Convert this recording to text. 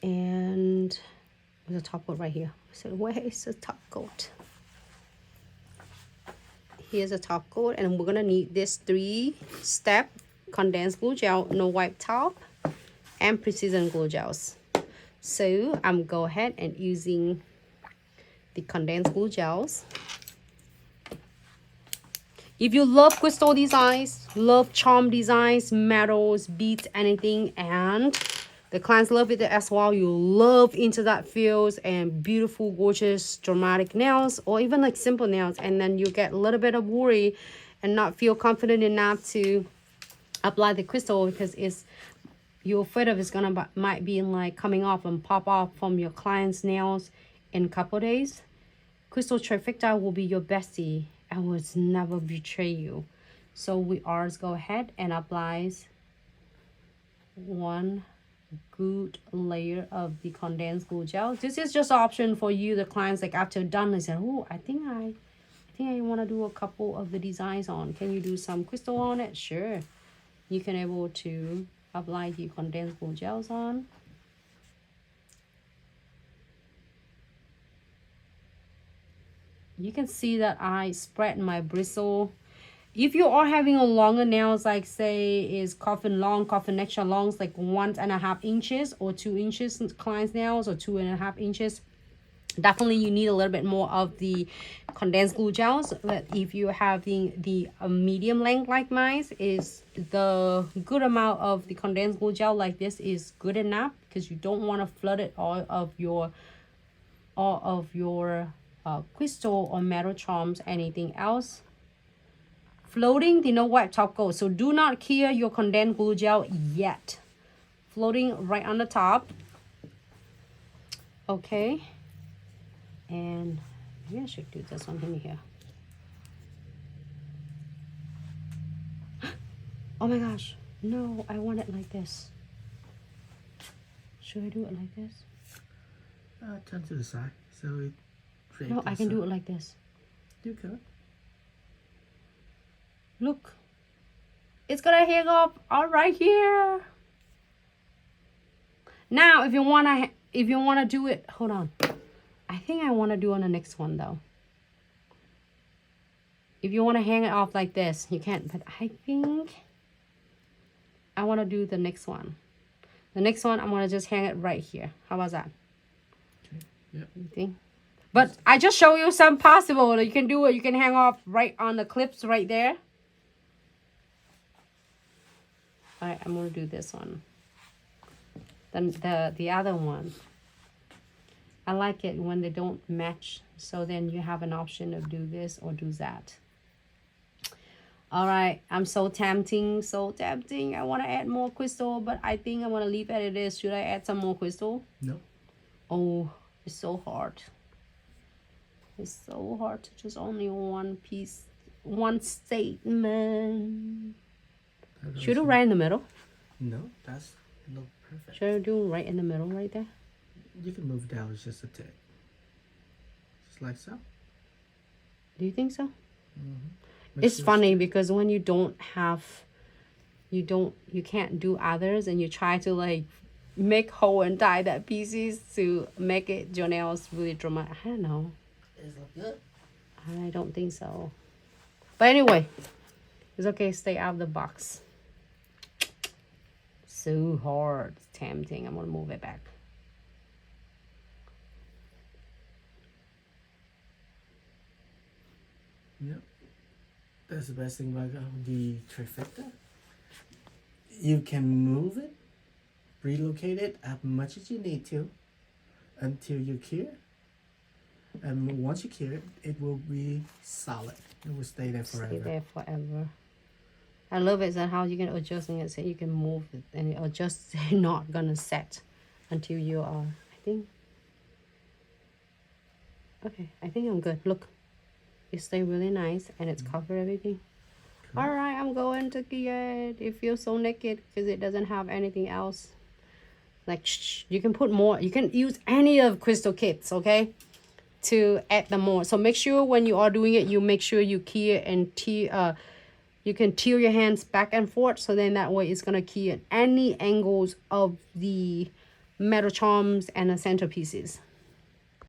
And the top coat right here. So where is the top coat? Here's the top coat, and we're gonna need this 3-step condensed glue gel, no wipe top, and precision glue gels. So I'm go ahead and using the condensed glue gels. If you love crystal designs, love charm designs, metals, beads, anything, and the clients love it as well, you love into that feels and beautiful, gorgeous, dramatic nails, or even like simple nails, and then you get a little bit of worry and not feel confident enough to apply the crystal because you're afraid of it's gonna might be like coming off and pop off from your client's nails in a couple days. Crystal Trifecta will be your bestie and will never betray you. So we ours go ahead and applies one good layer of the condensed glue gel. This is just an option for you, the clients, like after done, they said, oh, I think I want to do a couple of the designs on. Can you do some crystal on it? Sure. You can able to apply the condensed glue gels on. You can see that I spread my bristle. If you are having a longer nails, like say is coffin long, coffin extra longs, like 1.5 inches or 2 inches client's nails, or 2.5 inches, definitely you need a little bit more of the condensed glue gels. But if you're having the medium length like mine, is the good amount of the condensed glue gel like this is good enough, because you don't want to flood it all of your crystal or metal charms, anything else. Floating the no wipe top coat, so do not clear your condensed glue gel yet. Floating right on the top. Okay, and maybe I should do this one in here. Oh my gosh, no, I want it like this. Should I do it like this? Turn to the side so it. No, I can do it like this. You could. Look, it's gonna hang up all right here. Now, if you wanna do it, hold on. I think I wanna do on the next one though. If you wanna hang it off like this, you can't. But I think I wanna do the next one. The next one, I'm gonna just hang it right here. How about that? Okay. Yeah. You think? But I just show you some possible. You can do it. You can hang off right on the clips right there. All right, I'm gonna do this one. Then the other one, I like it when they don't match. So then you have an option of do this or do that. All right, I'm so tempting, so tempting. I want to add more crystal, but I think I want to leave it as it is. Should I add some more crystal? No. Oh, it's so hard. It's so hard to just only one piece, one statement. Should I do right in the middle? No, that's look perfect. Should I do right in the middle right there? You can move down just a tick. Just like so. Do you think so? Mm-hmm. It's funny because when you don't have, you can't do others, and you try to like make hole and tie that pieces to make it your nails really dramatic. I don't know. Does it look good? I don't think so. But anyway, it's okay. Stay out of the box. So hard. It's tempting. I'm going to move it back. Yep. That's the best thing about the trifecta. You can move it, relocate it as much as you need to until you cure. And once you cure it, it will be solid. It will stay there forever. Stay there forever. I love it that how you can adjust it, so you can move it and it adjusts. Not gonna set until you are. I think I'm good. Look, it stay really nice and it's covered everything. Cool. All right, I'm going to get it. It feels so naked because it doesn't have anything else. Like you can put more. You can use any of crystal kits, okay, to add them more. So make sure when you are doing it, you make sure you key it and you can tilt your hands back and forth, so then that way it's gonna key in any angles of the metal charms and centerpieces.